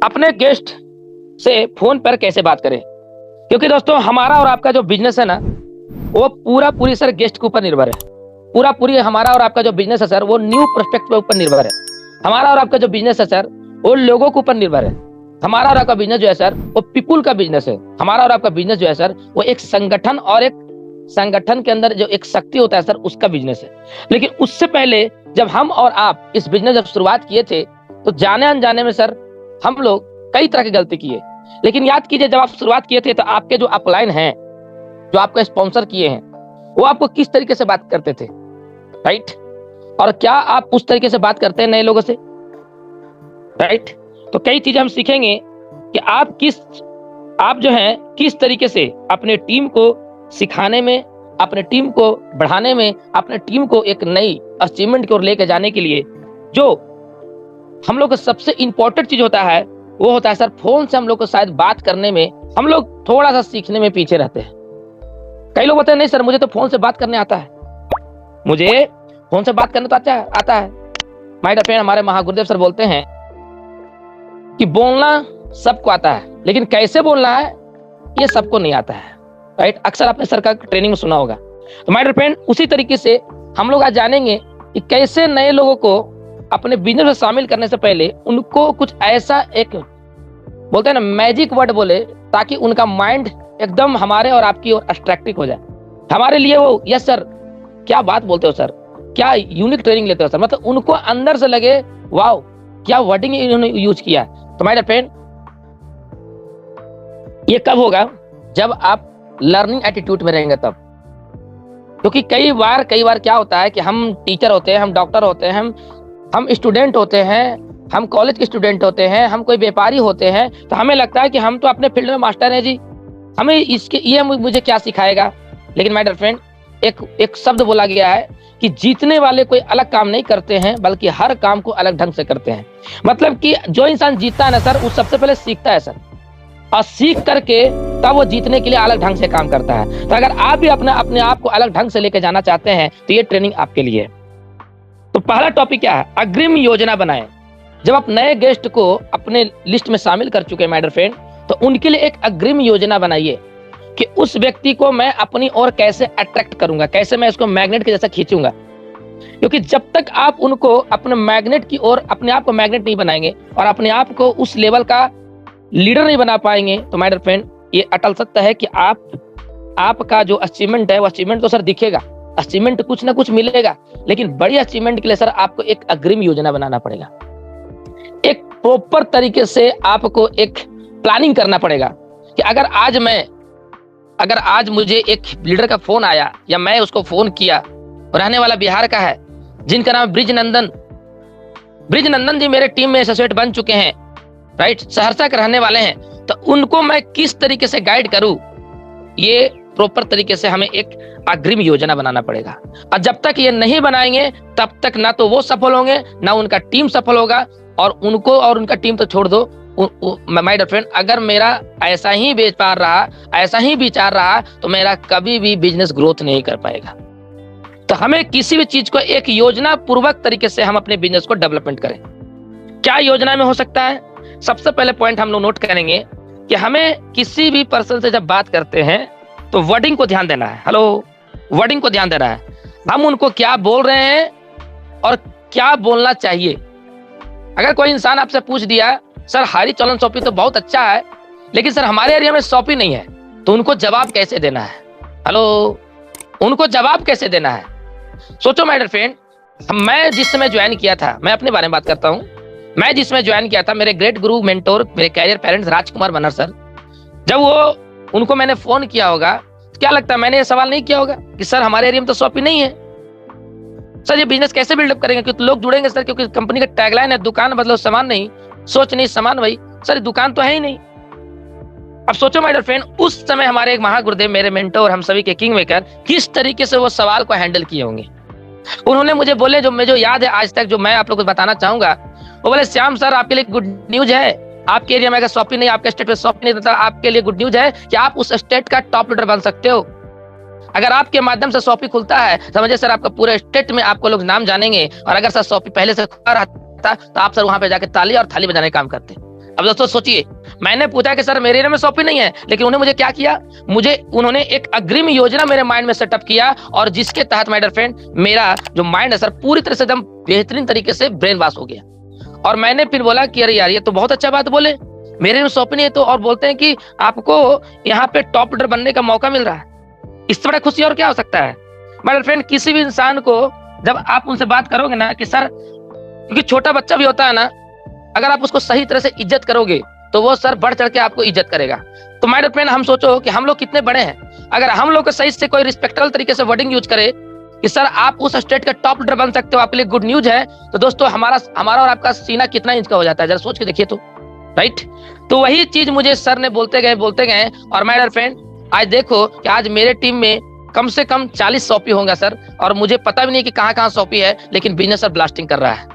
अपने गेस्ट से फोन पर कैसे बात करें। क्योंकि दोस्तों हमारा और आपका जो बिजनेस है ना, वो पूरी सर गेस्ट के ऊपर निर्भर है। पूरी हमारा और आपका जो बिजनेस है सर, वो न्यू प्रोस्पेक्ट के ऊपर निर्भर है। हमारा और आपका जो बिजनेस है सर, वो लोगों के ऊपर निर्भर है। हमारा और आपका बिजनेस जो है सर, वो पीपुल का बिजनेस है। हमारा और आपका बिजनेस जो है सर, वो एक संगठन और एक संगठन के अंदर जो एक शक्ति होता है सर, उसका बिजनेस है। लेकिन उससे पहले जब हम और आप इस बिजनेस जब शुरुआत किए थे, तो जाने अनजाने में सर हम लोग कई तरह की गलती किए। लेकिन याद कीजिए, जब आप शुरुआत किए थे तो आपके जो अपलाइन हैं, जो आपको स्पॉन्सर किए हैं, वो आपको किस तरीके से बात करते थे, राइट? और क्या आप उस तरीके से बात करते हैं नए लोगों से, राइट? तो कई चीजें हम सीखेंगे कि आप जो है किस तरीके से अपने टीम को सिखाने में, अपने टीम को बढ़ाने में, अपने टीम को एक नई अचीवमेंट की ओर लेके जाने के लिए जो हम लोग का सबसे इंपॉर्टेंट चीज होता है, वो होता है सर फोन से हम लोग को शायद बात करने में हम लोग थोड़ा सा सीखने में पीछे रहते हैं। कई लोग बोलते हैं नहीं सर, मुझे तो फोन से बात करने आता है, मुझे फोन से बात करने तो आता है। माय डियर फ्रेंड, हमारे महागुरुदेव सर बोलते हैं कि बोलना सबको आता है, लेकिन कैसे बोलना है ये सबको नहीं आता है, राइट? अक्सर आपने सर का ट्रेनिंग में सुना होगा। तो माय डियर फ्रेंड, उसी तरीके से हम लोग आज जानेंगे कि कैसे नए लोगों को अपने बिजनेस में शामिल करने से पहले उनको कुछ ऐसा एक बोलते हैं ना मैजिक वर्ड बोले, ताकि उनका माइंड एकदम हमारे और आपकी ओर अट्रैक्टिव हो जाए। हमारे लिए वो यस सर, क्या बात बोलते हो सर, क्या यूनिक ट्रेनिंग लेते हो सर, मतलब उनको अंदर से लगे वाओ क्या वर्डिंग इन्होंने यूज किया। तो माय डियर फ्रेंड, ये कब होगा? जब आप लर्निंग एटीट्यूड में रहेंगे तब। क्योंकि कई बार क्या होता है कि हम टीचर होते हैं, हम डॉक्टर होते हैं, हम स्टूडेंट होते हैं, हम कॉलेज के स्टूडेंट होते हैं, हम कोई व्यापारी होते हैं, तो हमें लगता है कि हम तो अपने फील्ड में मास्टर हैं जी, हमें ये मुझे क्या सिखाएगा। लेकिन माय डियर फ्रेंड, एक शब्द बोला गया है कि जीतने वाले कोई अलग काम नहीं करते हैं, बल्कि हर काम को अलग ढंग से करते हैं। मतलब कि जो इंसान जीतता है ना सर, वो सबसे पहले सीखता है सर, और सीख करके तब वो जीतने के लिए अलग ढंग से काम करता है। तो अगर आप भी अपने आप को अलग ढंग से लेकर जाना चाहते हैं, तो ये ट्रेनिंग आपके लिए है। तो पहला टॉपिक क्या है? अग्रिम योजना बनाएं। जब आप नए गेस्ट को अपने लिस्ट में शामिल कर चुके हैं माय डियर फ्रेंड, तो उनके लिए एक अग्रिम योजना बनाइए कि उस व्यक्ति को मैं अपनी ओर कैसे अट्रैक्ट करूंगा, कैसे मैं इसको मैग्नेट के जैसा खींचूंगा। क्योंकि जब तक आप उनको अपने मैग्नेट की ओर, अपने आप को मैग्नेट नहीं बनाएंगे और अपने आप को उस लेवल का लीडर नहीं बना पाएंगे, तो माय डियर फ्रेंड ये अटल सत्य है कि आपका जो अचीवमेंट है, वो अचीवमेंट तो सर दिखेगा, अचीवमेंट कुछ ना कुछ मिलेगा, लेकिन बड़ी अचीवमेंट के लिए सर आपको एक अग्रिम योजना बनाना पड़ेगा। एक प्रॉपर तरीके से आपको एक प्लानिंग करना पड़ेगा कि अगर आज मुझे एक लीडर का फोन आया या मैं उसको फोन किया, रहने वाला बिहार का है, जिनका नाम ब्रिज नंदन जी मेरे टीम में एसोसिएट बन चुके हैं, राइट? सहरसा के रहने वाले हैं, तो उनको मैं किस तरीके से गाइड करूं, ये प्रॉपर तरीके से हमें एक अग्रिम योजना बनाना पड़ेगा। और जब तक ये नहीं बनाएंगे, तब तक ना तो वो सफल होंगे, ना उनका टीम सफल होगा। और उनको और उनका टीम तो छोड़ दो, माय डियर फ्रेंड, अगर मेरा ऐसा ही व्यापार रहा, ऐसा ही विचार रहा, तो मेरा कभी भी बिजनेस ग्रोथ नहीं कर पाएगा। तो हमें किसी भी चीज को एक योजना पूर्वक तरीके से हम अपने बिजनेस को डेवलपमेंट करें। क्या योजना में हो सकता है? सबसे पहले पॉइंट हम लोग नोट करेंगे कि हमें किसी भी पर्सन से जब बात करते हैं तो वर्डिंग को ध्यान देना है। हेलो, वर्डिंग को ध्यान देना है। हम उनको क्या बोल रहे हैं और क्या बोलना चाहिए। अगर कोई इंसान आपसे पूछ दिया सर हरी चलन शॉपिंग तो बहुत अच्छा है, लेकिन सर हमारे एरिया में शॉपिंग नहीं है, तो उनको जवाब कैसे देना है? हेलो, उनको जवाब कैसे देना है? सोचो माय डियर फ्रेंड, मैं जिस समय ज्वाइन किया था, मैं अपने बारे में बात करता हूँ, मैं जिसमें ज्वाइन किया था, मेरे ग्रेट गुरु मेंटोर, मेरे कैरियर पेरेंट्स राजकुमार बनर सर, जब उनको मैंने फोन किया होगा, क्या लगता है मैंने ये सवाल नहीं किया होगा कि सर हमारे एरिया में तो शॉपिंग नहीं है, सर ये बिजनेस कैसे बिल्डअप करेंगे, क्योंकि लोग जुड़ेंगे सर, क्योंकि कंपनी का टैगलाइन है दुकान बदलो सामान नहीं, सोच नहीं सामान वही, सर दुकान तो है ही नहीं। अब सोचो माय डियर फ्रेंड, उस समय हमारे एक महागुरुदेव, मेरे मेंटोर, हम सभी के किंग मेकर, किस तरीके से वो सवाल को हैंडल किए होंगे। उन्होंने मुझे बोले, जो मुझे याद है आज तक, जो मैं आप लोगों को बताना चाहूंगा, वो बोले श्याम सर आपके लिए गुड न्यूज है, आपके एरिया में अगर शॉपिंग नहीं, आपके स्टेट में शॉपिंग नहीं, तो आपके लिए गुड न्यूज है कि आप उस स्टेट का टॉप लीडर बन सकते हो। अगर आपके माध्यम से शॉपिंग खुलता है, समझिए सर आपका पूरे स्टेट में आपको लोग नाम जानेंगे। और अगर सर शॉपिंग पहले से खुला रहता तो आप सर वहां पे जाके ताली और थाली बजाने का काम करते। अब दोस्तों सोचिए, मैंने पूछा कि सर मेरे एरिया में शॉपिंग नहीं है, लेकिन उन्होंने मुझे क्या किया, उन्होंने एक अग्रिम योजना मेरे माइंड में सेटअप किया, और जिसके तहत माय डियर फ्रेंड मेरा जो माइंड है सर पूरी तरह से एकदम बेहतरीन तरीके से ब्रेन वॉश हो गया। और मैंने फिर बोला कि अरे यार ये तो बहुत अच्छा बात बोले, मेरे में शॉपिंग नहीं है तो, और बोलते हैं कि आपको यहाँ पे टॉप लीडर बनने का मौका मिल रहा है, इससे बड़ा खुशी और क्या हो सकता है। माय डियर फ्रेंड किसी भी इंसान को जब आप उनसे बात करोगे ना कि सर, क्योंकि छोटा बच्चा भी होता है ना, अगर आप उसको सही तरह से इज्जत करोगे तो वो सर बढ़ चढ़ के आपको इज्जत करेगा। तो माय डियर फ्रेंड हम सोचो कि हम लोग कितने बड़े हैं, अगर हम लोग को सही से कोई रिस्पेक्टफुल तरीके से वर्डिंग यूज करे कि सर आप उस स्टेट का टॉप लीडर बन सकते हो, आपके लिए गुड न्यूज है, तो दोस्तों हमारा और आपका सीना कितना इंच का हो जाता है, जरा सोच के देखिए तो, राइट। तो वही चीज मुझे सर ने बोलते गए, और माय डियर फ्रेंड आज देखो कि आज मेरे टीम में कम से कम 40 शॉपी होंगे सर, और मुझे पता भी नहीं कि कहाँ शॉपी है, लेकिन बिजनेस सर ब्लास्टिंग कर रहा है।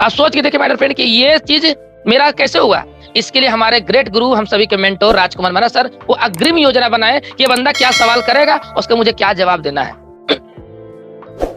आप सोच के देखिए माय डियर फ्रेंड कि ये चीज मेरा कैसे हुआ। इसके लिए हमारे ग्रेट गुरु, हम सभी के मेंटोर राजकुमार मना सर, वो अग्रिम योजना बनाए कि बंदा क्या सवाल करेगा, उसका मुझे क्या जवाब देना है।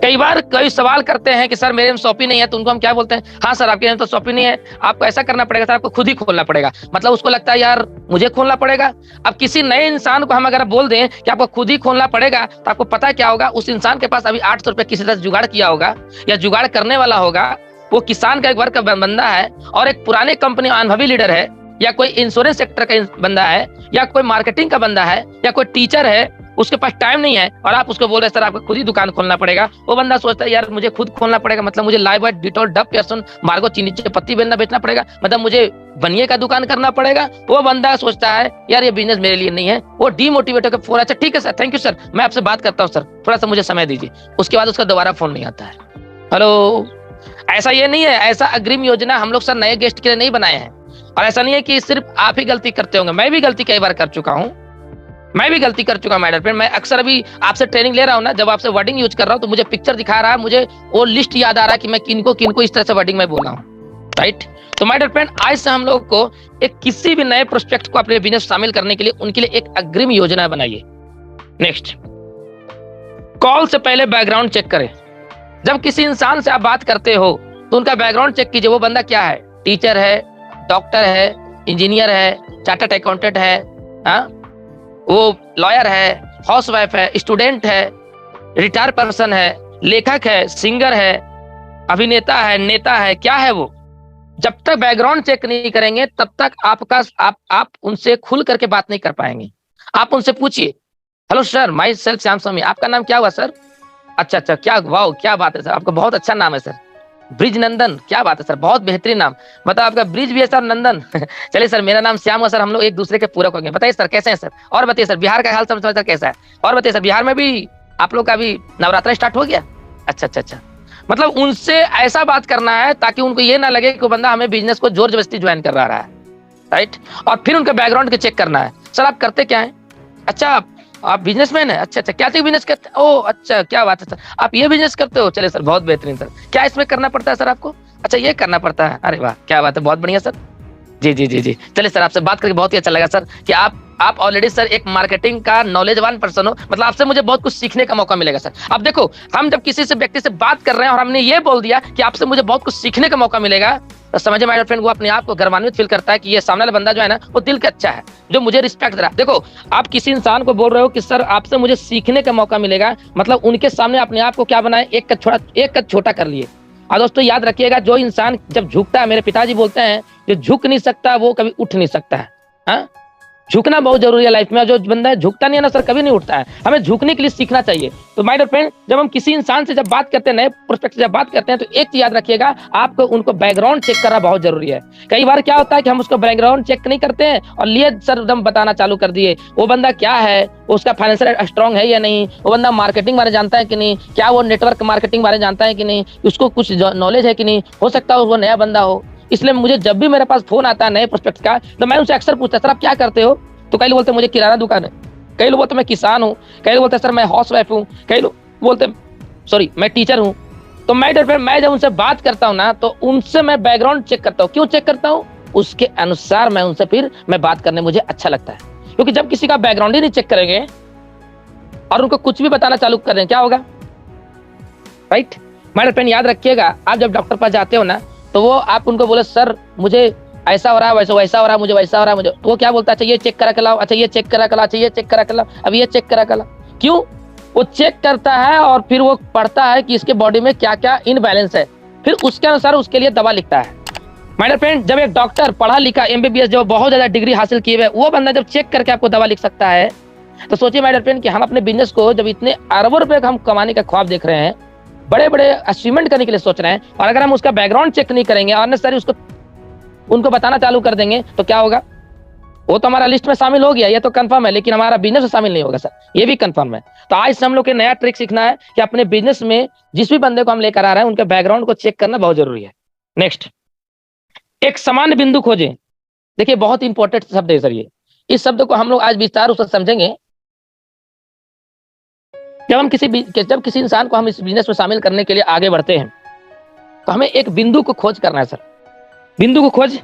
कई बार कई सवाल करते हैं कि सर मेरे में शॉपी नहीं है, तो उनको हम क्या बोलते हैं, हाँ सर आपके यहाँ तो शॉपी नहीं है, आपको ऐसा करना पड़ेगा सर, आपको खुद ही खोलना पड़ेगा। मतलब उसको लगता है यार मुझे खोलना पड़ेगा। अब किसी नए इंसान को हम अगर बोल दें कि आपको खुद ही खोलना पड़ेगा, तो आपको पता क्या होगा, उस इंसान के पास अभी 800 रुपये किसी तरह जुगाड़ किया होगा या जुगाड़ करने वाला होगा, वो किसान का एक वर्ग का बंदा है, और एक पुराने कंपनी अनुभवी लीडर है, या कोई इंश्योरेंस सेक्टर का बंदा है, या कोई मार्केटिंग का बंदा है, या कोई टीचर है, उसके पास टाइम नहीं है, और आप उसको बोल रहे हैं सर आपको खुद ही दुकान खोलना पड़ेगा। वो बंदा सोचता है यार मुझे खुद खोलना पड़ेगा, मतलब मुझे live white Dettol dub pension मार्गो चीनी पत्ती बेचना पड़ेगा, मतलब मुझे बनिए का दुकान करना पड़ेगा। वो बंदा सोचता है यार ये बिजनेस मेरे लिए नहीं है, वो डीमोटिवेट होकर फोन, अच्छा ठीक है सर, थैंक यू सर, मैं आपसे बात करता हूँ सर, थोड़ा सा मुझे समय दीजिए। उसके बाद उसका दोबारा फोन नहीं आता है। हेलो, ऐसा ये नहीं है, ऐसा अग्रिम योजना हम लोग सर नए गेस्ट के लिए नहीं बनाए हैं। और ऐसा नहीं है कि सिर्फ आप ही गलती करते होंगे, मैं भी गलती कई बार कर चुका हूँ, माय डियर फ्रेंड। मैं अक्सर अभी आपसे ट्रेनिंग ले रहा हूँ ना, जब आपसे वर्डिंग यूज कर रहा हूँ तो मुझे पिक्चर दिखा रहा है, मुझे वो लिस्ट याद आ रहा है कि मैं किनको इस तरह से वर्डिंग में बोला हूँ, राइट। तो माय डियर फ्रेंड आज से हम लोग को एक किसी भी नए प्रोस्पेक्ट को अपने बिजनेस शामिल करने के लिए उनके लिए एक अग्रिम योजना बनाइए। नेक्स्ट, कॉल से पहले बैकग्राउंड चेक करें। जब किसी इंसान से आप बात करते हो तो उनका बैकग्राउंड चेक कीजिए, वो बंदा क्या है, टीचर है, डॉक्टर है, इंजीनियर है, चार्टर्ड अकाउंटेंट है, वो लॉयर है, हाउसवाइफ है, स्टूडेंट है, रिटायर पर्सन है, लेखक है, सिंगर है, अभिनेता है, नेता है, क्या है वो। जब तक बैकग्राउंड चेक नहीं करेंगे तब तक आप उनसे खुल करके बात नहीं कर पाएंगे। आप उनसे पूछिए, hello sir, myself Shyam Swami, आपका नाम क्या हुआ सर? अच्छा, क्या, वाह क्या बात है सर, आपका बहुत अच्छा नाम है सर। ब्रिज नंदन, क्या बात है सर, बहुत बेहतरीन नाम, मतलब आपका ब्रिज भी है सर, नंदन। चलिए सर, मेरा नाम श्याम है सर, हम लोग एक दूसरे के पूरक होंगे। बताइए सर कैसे हैं सर, और बताइए सर बिहार का हाल समाचार कैसा है, और बताइए सर बिहार में भी आप लोग का भी नवरात्रा स्टार्ट हो गया? अच्छा। मतलब उनसे ऐसा बात करना है ताकि उनको ये ना लगे कि वो बंदा हमें बिजनेस को जोर जबरदस्ती ज्वाइन कर रहा है, राइट। और फिर उनका बैकग्राउंड को चेक करना है, सर आप करते क्या है? अच्छा आप बिजनेसमैन है, अच्छा क्या बिजनेस करते हैं? ओह अच्छा, क्या बात है सर, आप ये बिजनेस करते हो, चले सर बहुत बेहतरीन सर, क्या इसमें करना पड़ता है सर आपको? अच्छा ये करना पड़ता है, अरे वाह क्या बात है, बहुत बढ़िया सर। जी। चलिए सर, आपसे बात करके बहुत ही अच्छा लगा सर कि आप ऑलरेडी सर एक मार्केटिंग का नॉलेजवान पर्सन हो, मतलब आपसे मुझे बहुत कुछ सीखने का मौका मिलेगा सर। अब देखो, हम जब किसी से व्यक्ति से बात कर रहे हैं और हमने ये बोल दिया कि आपसे मुझे बहुत कुछ सीखने का मौका मिलेगा, तो समझे माय फ्रेंड, वो अपने आप को गर्वान्वित फील करता है कि ये सामने वाला बंदा जो है ना वो दिल का अच्छा है, जो मुझे रिस्पेक्ट दे रहा है। देखो, आप किसी इंसान को बोल रहे हो कि सर आपसे मुझे सीखने का मौका मिलेगा, मतलब उनके सामने अपने आप को क्या बनाए, एक कद छोटा कर लिए। और दोस्तों याद रखिएगा, जो इंसान जब झुकता है, मेरे पिताजी बोलते हैं, जो झुक नहीं सकता वो कभी उठ नहीं सकता है। हाँ, झुकना बहुत जरूरी है लाइफ में, जो बंदा झुकता नहीं है ना सर, कभी नहीं उठता है। हमें झुकने के लिए सीखना चाहिए। तो माय डियर फ्रेंड, जब हम किसी इंसान से जब बात करते हैं, नए प्रोस्पेक्ट से जब बात करते हैं, तो एक चीज याद रखिएगा, आपको उनको बैकग्राउंड चेक करना बहुत जरूरी है। कई बार क्या होता है कि हम उसको बैकग्राउंड चेक नहीं करते हैं और लिए सर एकदम बताना चालू कर दिए, वो बंदा क्या है, उसका फाइनेंशियल स्ट्रांग है या नहीं, वो बंदा मार्केटिंग बारे जानता है कि नहीं, क्या वो नेटवर्क मार्केटिंग बारे जानता है कि नहीं, उसको कुछ नॉलेज है कि नहीं, हो सकता है वो नया बंदा हो। इसलिए मुझे जब भी मेरे पास फोन आता है नए प्रोस्पेक्ट का, तो मैं उनसे अक्सर पूछता, सर आप क्या करते हो? तो कई लोग बोलते हैं मुझे किराना दुकान है, कई लोग बोलते हैं मैं किसान हूँ, कई लोग बोलते हैं सर मैं हाउस वाइफ हूँ, कई लोग बोलते हैं सॉरी मैं टीचर हूँ। तो मैं जब उनसे बात करता हूँ ना, तो उनसे मैं बैकग्राउंड चेक करता हूँ। क्यों चेक करता हूँ? उसके अनुसार मैं उनसे फिर बात करने मुझे अच्छा लगता है। क्योंकि जब किसी का बैकग्राउंड ही नहीं चेक करेंगे और उनको कुछ भी बताना चालू कर दें, क्या होगा, राइट। मेरे फ्रेंड याद रखिएगा, आप जब डॉक्टर पास जाते हो ना, तो वो आप उनको बोले सर मुझे ऐसा हो रहा है, वैसा वैसा हो रहा है, मुझे वैसा हो रहा है, मुझे। तो वो क्या बोलता है, अच्छा ये चेक करा के लाओ, अच्छा ये चेक करा के लाओ, अच्छा ये चेक करा के लाओ, अब ये चेक करा के लाओ। क्यों? वो चेक करता है और फिर वो पढ़ता है कि इसके बॉडी में क्या क्या इनबैलेंस है, फिर उसके अनुसार उसके लिए दवा लिखता है। माय डियर फ्रेंड, जब एक डॉक्टर पढ़ा लिखा एमबीबीएस जो बहुत ज्यादा डिग्री हासिल किए हुए, वो बंदा जब चेक करके आपको दवा लिख सकता है, तो सोचिए माय डियर फ्रेंड कि हम अपने बिजनेस को जब इतने अरबों रुपए का हम कमाने का ख्वाब देख रहे हैं, बड़े बड़े अचीवमेंट करने के लिए सोच रहे हैं, और अगर हम उसका बैकग्राउंड चेक नहीं करेंगे और नेसेसरी उसको उनको बताना चालू कर देंगे, तो क्या होगा? वो तो हमारा लिस्ट में शामिल हो गया, ये तो कंफर्म है, लेकिन हमारा बिजनेस में शामिल नहीं होगा सर, ये भी कंफर्म है। तो आज से हम लोग के नया ट्रिक सीखना है कि अपने बिजनेस में जिस भी बंदे को हम लेकर आ रहे हैं, उनके बैकग्राउंड को चेक करना बहुत जरूरी है। नेक्स्ट, एक समान बिंदु खोजें। देखिए बहुत इंपॉर्टेंट शब्द है सर ये। इस शब्द को हम लोग आज विस्तार रूप से समझेंगे। जब किसी इंसान को हम इस बिजनेस में शामिल करने के लिए आगे बढ़ते हैं, तो हमें एक बिंदु को खोज करना है सर। बिंदु को खोज,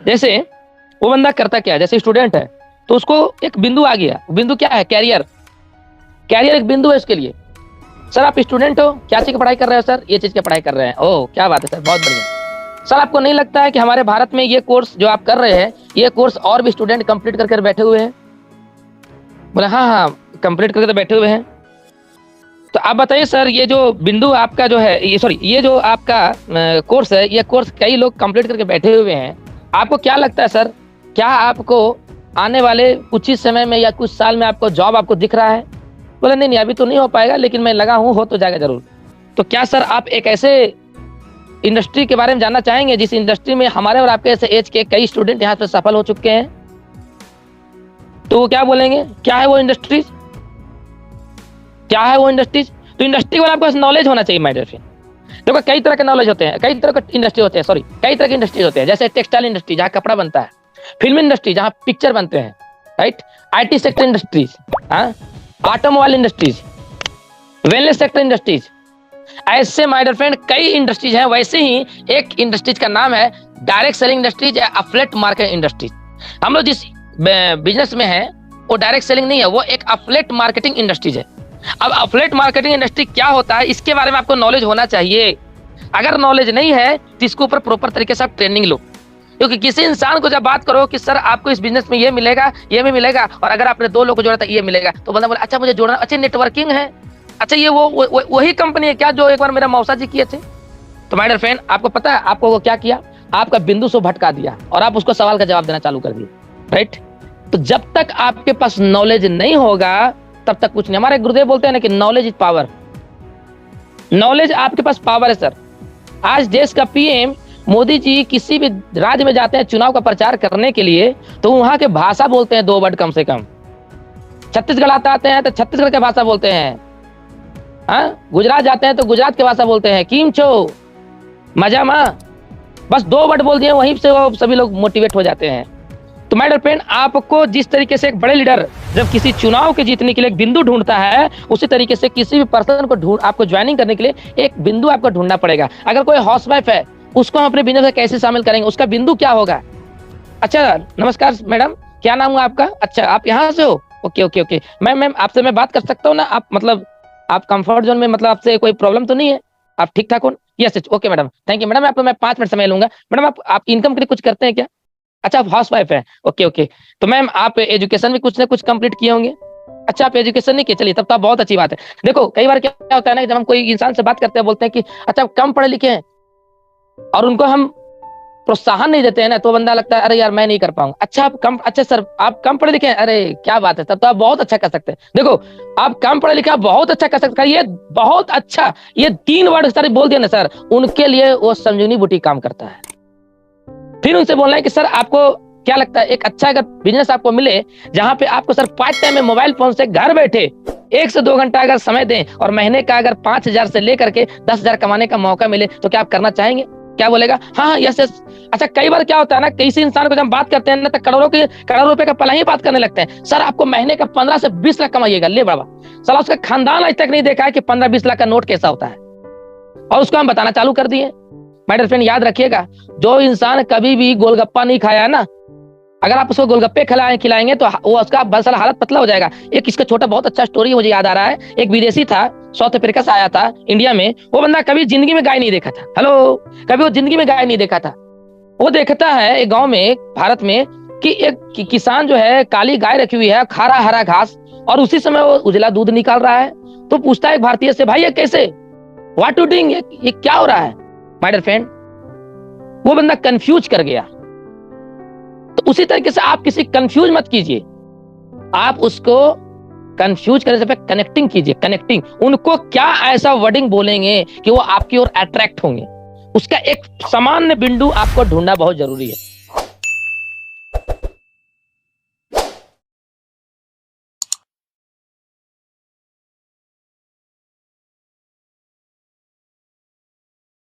जैसे वो बंदा करता क्या है, जैसे स्टूडेंट है तो उसको एक बिंदु आ गया। बिंदु क्या है? कैरियर। कैरियर एक बिंदु है उसके लिए। सर आप स्टूडेंट हो, क्या चीज की पढ़ाई कर रहे हो? सर ये चीज की पढ़ाई कर रहे हैं। ओह क्या बात है सर, बहुत बढ़िया। सर आपको नहीं लगता है कि हमारे भारत में ये कोर्स जो आप कर रहे हैं, ये कोर्स और भी स्टूडेंट कंप्लीट करके बैठे हुए हैं? बोले हाँ हाँ कंप्लीट करके तो बैठे हुए हैं। तो आप बताइए सर, ये जो बिंदु आपका जो है, ये जो आपका कोर्स है, ये कोर्स कई लोग कंप्लीट करके बैठे हुए हैं। आपको क्या लगता है सर, क्या आपको आने वाले कुछ ही समय में या कुछ साल में आपको जॉब आपको दिख रहा है? बोले नहीं नहीं अभी तो नहीं हो पाएगा, लेकिन मैं लगा हूँ, हो तो जाएगा जरूर। तो क्या सर आप एक ऐसे इंडस्ट्री के बारे में जानना चाहेंगे जिस इंडस्ट्री में हमारे और आपके ऐसे एज के कई स्टूडेंट यहाँ पे सफल हो चुके हैं? तो वो क्या बोलेंगे, क्या है वो इंडस्ट्रीज? क्या है वो इंडस्ट्रीज? तो इंडस्ट्री के बारे में आपको नॉलेज होना चाहिए माय डियर फ्रेंड। देखो कई तरह के नॉलेज होते हैं, कई तरह के इंडस्ट्री होते हैं, कई तरह के इंडस्ट्रीज होते हैं। जैसे टेक्सटाइल इंडस्ट्री जहाँ कपड़ा बनता है, फिल्म इंडस्ट्री जहाँ पिक्चर बनते हैं, right, IT sector industries, automobile industries, wellness sector industries, ऐसे माय डियर फ्रेंड कई इंडस्ट्रीज हैं। वैसे ही एक इंडस्ट्रीज का नाम है डायरेक्ट सेलिंग इंडस्ट्रीज या अफलेट मार्केट इंडस्ट्रीज। हम लोग जिस बिजनेस में है वो डायरेक्ट सेलिंग नहीं है, वो एक अफलेट मार्केटिंग इंडस्ट्रीज है। अब अफलेट मार्केटिंग इंडस्ट्री क्या होता है, इसके बारे में आपको नॉलेज होना चाहिए। अगर नॉलेज नहीं है तो इसके ऊपर प्रॉपर तरीके से आप ट्रेनिंग लो। क्योंकि किसी इंसान को जब बात करो कि सर आपको इस बिजनेस में ये मिलेगा, ये भी मिलेगा, और अगर आपने 2 लोग को जोड़ा था ये मिलेगा, तो बंदा बोला अच्छा मुझे जोड़ना, अच्छा नेटवर्किंग है, अच्छा ये वही कंपनी है क्या जो एक बार मेरा मौसा जी किए थे? तो माय डियर फ्रेंड आपको पता है आपको वो क्या किया, आपका बिंदु से भटका दिया और आप उसको सवाल का जवाब देना चालू कर दिए, राइट। तो जब तक आपके पास नॉलेज नहीं होगा तब तक कुछ नहीं। हमारे गुरुदेव बोलते हैं ना कि नॉलेज इज पावर। नॉलेज आपके पास पावर है सर। आज देश का पीएम मोदी जी किसी भी राज्य में जाते हैं चुनाव का प्रचार करने के लिए, तो वहां के भाषा बोलते हैं 2 वर्ड कम से कम। छत्तीसगढ़ आते हैं तो छत्तीसगढ़ के भाषा बोलते हैं, गुजरात जाते हैं तो गुजरात के भाषा बोलते हैं, कीम छो, मजा मा, बस 2 वर्ड बोल दिए, वहीं से वो सभी लोग मोटिवेट हो जाते हैं। तो माय डियर फ्रेंड आपको जिस तरीके से एक बड़े लीडर जब किसी चुनाव के जीतने के लिए एक बिंदु ढूंढता है, उसी तरीके से किसी भी पर्सन को आपको ज्वाइनिंग करने के लिए एक बिंदु आपको ढूंढना पड़ेगा। अगर कोई हाउसवाइफ है उसको हम अपने बिजनेस में कैसे शामिल करेंगे, उसका बिंदु क्या होगा? अच्छा नमस्कार मैडम, क्या नाम है आपका? अच्छा आप यहाँ से हो, ओके ओके ओके, मैम आपसे मैं बात कर सकता हूँ ना? आप मतलब आप कंफर्ट जोन में, मतलब आपसे कोई प्रॉब्लम तो नहीं है? आप ठीक ठाक हो? Yes okay madam, thank you madam, आपको मैं 5 मिनट समय लूंगा। मैडम आप इनकम के लिए कुछ करते हैं क्या? अच्छा आप हाउस वाइफ है, ओके ओके। तो मैम आप एजुकेशन में कुछ ना कुछ कंप्लीट किए होंगे? अच्छा आप एजुकेशन नहीं किए, चलिए तब तो आप बहुत अच्छी बात है। देखो कई बार क्या होता है ना, जब हम कोई इंसान से बात करते हैं बोलते हैं कि अच्छा आप कम पढ़े लिखे हैं, और उनको हम प्रोत्साहन नहीं देते हैं ना, तो बंदा लगता है अरे यार मैं नहीं कर पाऊंगा। अच्छा सर आप कम पढ़े लिखे हैं, अरे क्या बात है, तब तो आप बहुत अच्छा कर सकते हैं। देखो आप कम पढ़े लिखे, आप बहुत अच्छा कर सकते हैं, ये बहुत अच्छा, ये 3 वर्ड सर बोल दिया ना सर, उनके लिए वो संजीवनी बूटी काम करता है। फिर उनसे बोलना है कि सर आपको क्या लगता है एक अच्छा अगर बिजनेस आपको मिले जहां पे आपको सर पार्ट टाइम में मोबाइल फोन से घर बैठे 1 से 2 घंटा अगर समय दें और महीने का अगर 5,000 से लेकर के 10,000 कमाने का मौका मिले, तो क्या आप करना चाहेंगे? क्या बोलेगा? हाँ यस। अच्छा कई बार क्या होता है ना, किसी इंसान को जब हम बात करते हैं ना तो करोड़ों रुपए का पहले ही बात करने लगते हैं। सर आपको महीने का 15 से 20 लाख कमाइएगा, ले बाबा, साला उसका खानदान आज तक नहीं देखा है कि 15-20 लाख का नोट कैसा होता है, और उसको हम बताना चालू कर दिए। माय डियर फ्रेंड याद रखिएगा, जो इंसान कभी भी गोलगप्पा नहीं खाया है ना, अगर आप उसको गोलगप्पे खिलाएंगे तो वो उसका बस हालत पतला हो जाएगा। एक इसका छोटा बहुत अच्छा स्टोरी मुझे याद आ रहा है। एक विदेशी था, साउथ अफ्रीका से आया था इंडिया में, वो बंदा कभी जिंदगी में गाय नहीं देखा था। हेलो, कभी वो जिंदगी में गाय नहीं देखा था। वो देखता है एक गांव में, भारत में, कि एक किसान जो है काली गाय रखी हुई है, खा रहा हरा घास, और उसी समय वो उजला दूध निकाल रहा है। तो पूछता है एक भारतीय से, भाई ये कैसे, व्हाट यू डूइंग, ये क्या हो रहा है माय डियर फ्रेंड। वो बंदा कंफ्यूज कर गया। तो उसी तरीके से आप किसी कंफ्यूज मत कीजिए, आप उसको कंफ्यूज करने से पहले कनेक्टिंग कीजिए, कनेक्टिंग। उनको क्या ऐसा वर्डिंग बोलेंगे कि वो आपकी ओर अट्रैक्ट होंगे, उसका एक सामान्य बिंदु आपको ढूंढना बहुत जरूरी है।